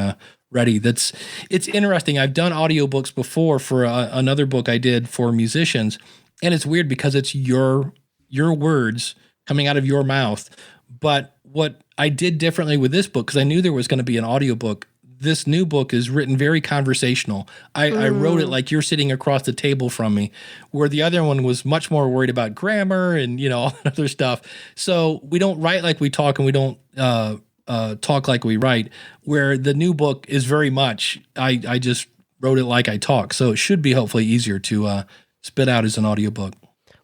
ready. It's interesting. I've done audiobooks before for another book I did for musicians. And it's weird because it's your words coming out of your mouth. But what I did differently with this book, because I knew there was going to be an audiobook, this new book is written very conversational. I wrote it like you're sitting across the table from me, where the other one was much more worried about grammar and, all that other stuff. So we don't write like we talk, and we don't talk like we write, where the new book is very much, I just wrote it like I talk. So it should be hopefully easier to spit out as an audiobook.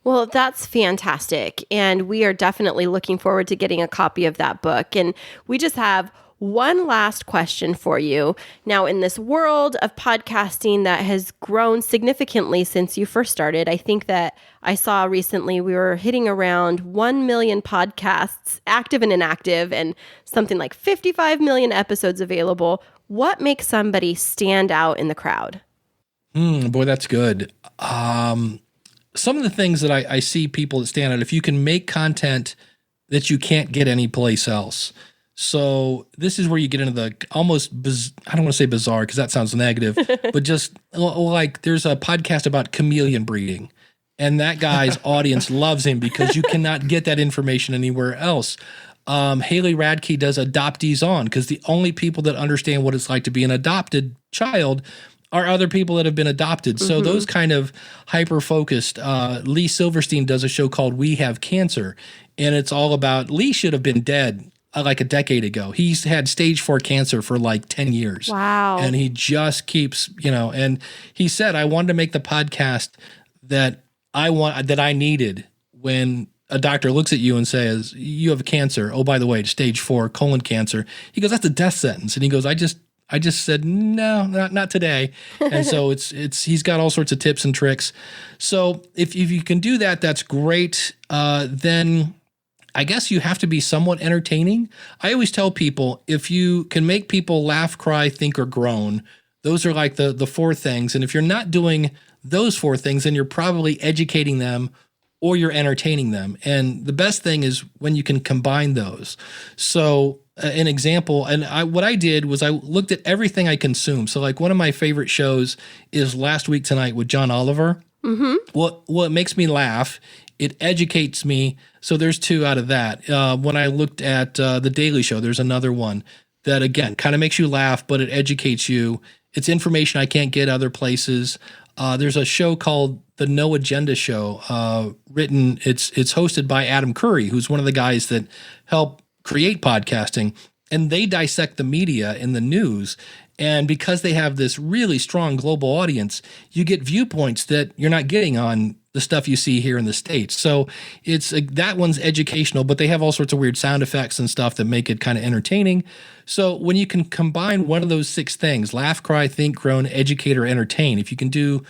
Well, that's fantastic. And we are definitely looking forward to getting a copy of that book. And we just have one last question for you. Now, in this world of podcasting that has grown significantly since you first started, I think that I saw recently we were hitting around 1 million podcasts, active and inactive, and something like 55 million episodes available. What makes somebody stand out in the crowd? Boy, that's good. Some of the things that I see people that stand out, if you can make content that you can't get anyplace else. So this is where you get into the almost, I don't want to say bizarre because that sounds negative, but just like there's a podcast about chameleon breeding, and that guy's audience loves him because you cannot get that information anywhere else. Haley Radke does Adoptees On, because the only people that understand what it's like to be an adopted child are other people that have been adopted. So those kind of hyper-focused. Lee Silverstein does a show called We Have Cancer, and it's all about, Lee should have been dead like a decade ago. He's had stage 4 cancer for like 10 years. Wow. And he just keeps, and he said, I wanted to make the podcast that I needed when a doctor looks at you and says, you have cancer. Oh, by the way, stage 4 colon cancer. He goes, that's a death sentence. And he goes, I just said, no, not today. And so he's got all sorts of tips and tricks. So if you can do that, that's great. Then I guess you have to be somewhat entertaining. I always tell people, if you can make people laugh, cry, think, or groan, those are like the 4 things. And if you're not doing those 4 things, then you're probably educating them or you're entertaining them. And the best thing is when you can combine those. So an example, and what I did was I looked at everything I consume. So like one of my favorite shows is Last Week Tonight with John Oliver. What makes me laugh, it educates me. So there's two out of that. When I looked at The Daily Show, there's another one that, again, kind of makes you laugh, but it educates you. It's information I can't get other places. There's a show called The No Agenda Show. It's hosted by Adam Curry, who's one of the guys that helped create podcasting. And they dissect the media and the news. And because they have this really strong global audience, you get viewpoints that you're not getting on the stuff you see here in the States. So it's that one's educational, but they have all sorts of weird sound effects and stuff that make it kind of entertaining. So when you can combine one of those 6 things, laugh, cry, think, groan, educate, or entertain, if you can do,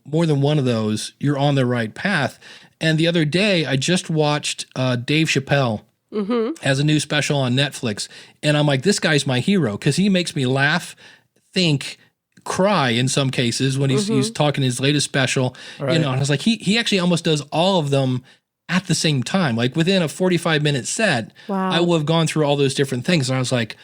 more than one of those, you're on the right path. And the other day, I just watched Dave Chappelle has a new special on Netflix. And I'm like, this guy's my hero because he makes me laugh, think, cry in some cases when he's talking his latest special. Right. And I was like, he actually almost does all of them at the same time. Like within a 45-minute set, Wow. I will have gone through all those different things. And I was like,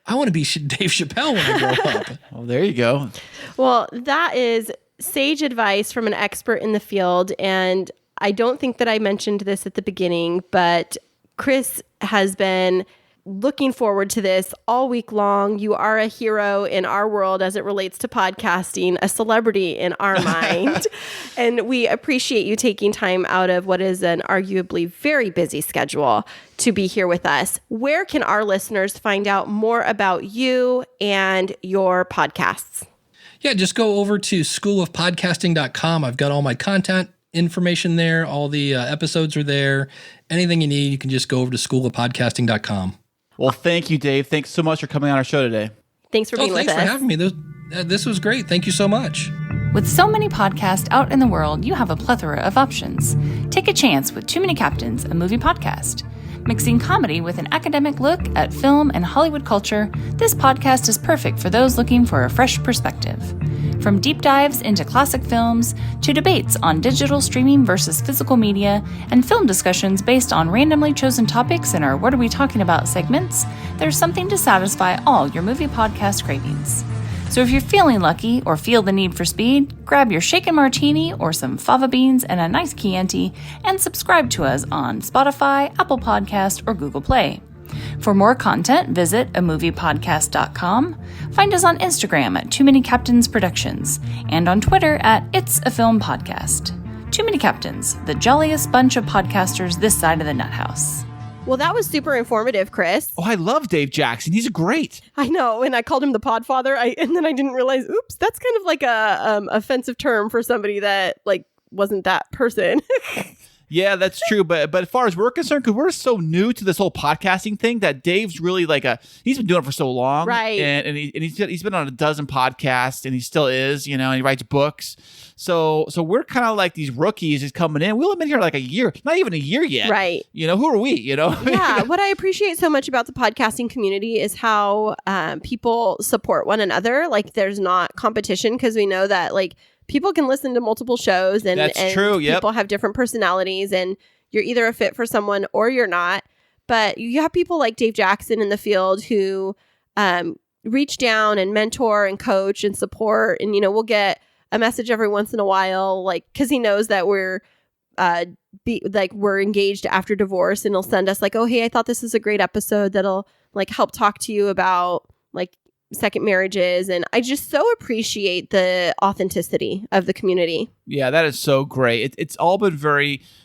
I want to be Dave Chappelle when I grow up. Well, there you go. Well, that is sage advice from an expert in the field. And I don't think that I mentioned this at the beginning, but Chris has been looking forward to this all week long. You are a hero in our world as it relates to podcasting, a celebrity in our mind. And we appreciate you taking time out of what is an arguably very busy schedule to be here with us. Where can our listeners find out more about you and your podcasts? Yeah, just go over to schoolofpodcasting.com. I've got all my content information there. All the episodes are there. Anything you need, you can just go over to schoolofpodcasting.com. Well, thank you, Dave. Thanks so much for coming on our show today. Thanks for being with Thanks us. for having me. This was great. Thank you so much. With so many podcasts out in the world, you have a plethora of options. Take a chance with Too Many Captains, a movie podcast. Mixing comedy with an academic look at film and Hollywood culture, this podcast is perfect for those looking for a fresh perspective. From deep dives into classic films to debates on digital streaming versus physical media and film discussions based on randomly chosen topics in our What Are We Talking About segments, there's something to satisfy all your movie podcast cravings. So if you're feeling lucky or feel the need for speed, grab your shaken martini or some fava beans and a nice Chianti and subscribe to us on Spotify, Apple Podcast, or Google Play. For more content, visit amoviepodcast.com. Find us on Instagram at Too Many Captains Productions and on Twitter at It's a Film Podcast. Too Many Captains, the jolliest bunch of podcasters this side of the nut house. Well, that was super informative, Chris. Oh, I love Dave Jackson. He's great. I know, and I called him the Podfather. And then I didn't realize, oops, that's kind of like a offensive term for somebody that like wasn't that person. Yeah, that's true. But as far as we're concerned, because we're so new to this whole podcasting thing, that Dave's really he's been doing it for so long, right? And he's been on a dozen podcasts, and he still is, and he writes books. So we're kind of like these rookies just coming in. We've been here like a year, not even a year yet, right? Who are we? Yeah. What I appreciate so much about the podcasting community is how people support one another. Like, there's not competition because we know that people can listen to multiple shows and true. Yep. People have different personalities and you're either a fit for someone or you're not. But you have people like Dave Jackson in the field who reach down and mentor and coach and support. And, we'll get a message every once in a while, because he knows that we're engaged after divorce, and he'll send us oh, hey, I thought this is a great episode that'll help talk to you about second marriages. And I just so appreciate the authenticity of the community. Yeah, that is so great. It's all been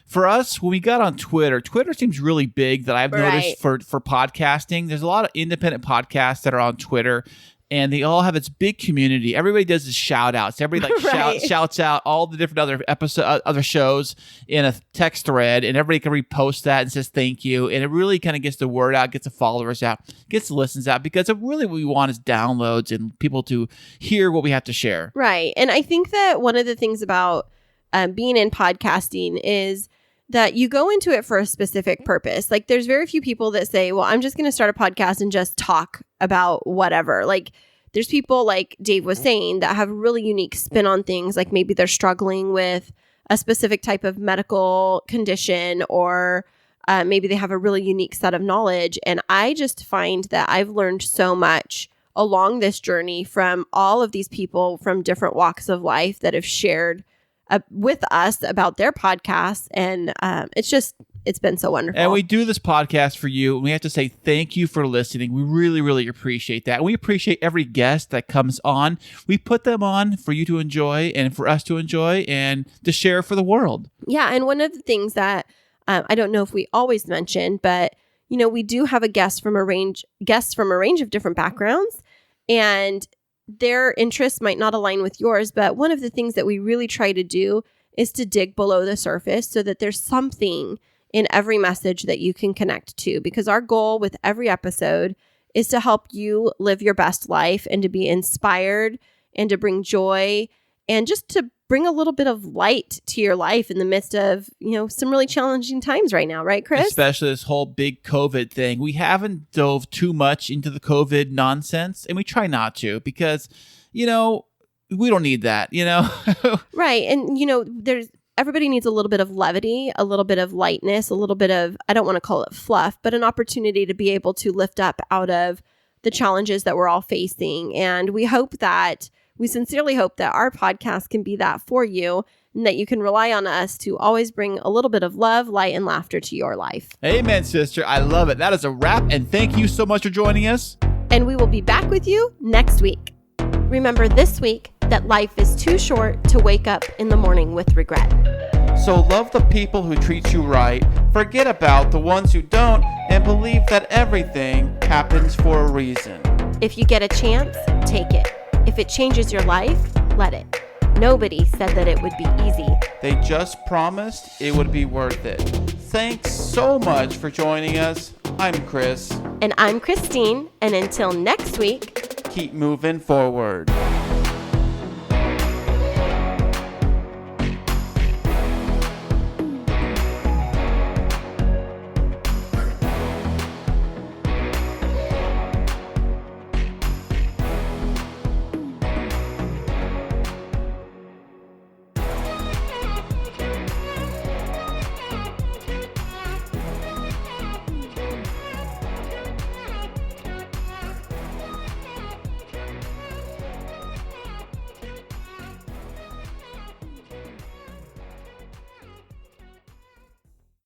for us, when we got on Twitter seems really big that I've noticed for podcasting. There's a lot of independent podcasts that are on Twitter, and they all have its big community. Everybody does this shout outs. Everybody shouts out all the different other shows in a text thread, and everybody can repost that and says thank you. And it really kind of gets the word out, gets the followers out, gets the listens out, because really what we want is downloads and people to hear what we have to share. Right. And I think that one of the things about being in podcasting is that you go into it for a specific purpose. There's very few people that say, well, I'm just going to start a podcast and just talk about whatever. There's people like Dave was saying that have a really unique spin on things. Maybe they're struggling with a specific type of medical condition, or maybe they have a really unique set of knowledge. And I just find that I've learned so much along this journey from all of these people from different walks of life that have shared with us about their podcasts. And it's been so wonderful. And we do this podcast for you. We have to say thank you for listening. We really, really appreciate that. And we appreciate every guest that comes on. We put them on for you to enjoy and for us to enjoy and to share for the world. Yeah. And one of the things that I don't know if we always mention, but we do have guests from a range of different backgrounds, and their interests might not align with yours. But one of the things that we really try to do is to dig below the surface so that there's something in every message that you can connect to, because our goal with every episode is to help you live your best life and to be inspired and to bring joy and just to bring a little bit of light to your life in the midst of, some really challenging times right now. Right, Chris? Especially this whole big COVID thing. We haven't dove too much into the COVID nonsense, and we try not to because, we don't need that, Right. And, everybody needs a little bit of levity, a little bit of lightness, a little bit of, I don't want to call it fluff, but an opportunity to be able to lift up out of the challenges that we're all facing. And we sincerely hope that our podcast can be that for you, and that you can rely on us to always bring a little bit of love, light, and laughter to your life. Amen, sister. I love it. That is a wrap. And thank you so much for joining us. And we will be back with you next week. Remember this week that life is too short to wake up in the morning with regret. So love the people who treat you right, forget about the ones who don't, and believe that everything happens for a reason. If you get a chance, take it. If it changes your life, let it. Nobody said that it would be easy. They just promised it would be worth it. Thanks so much for joining us. I'm Chris. And I'm Christine. And until next week, keep moving forward.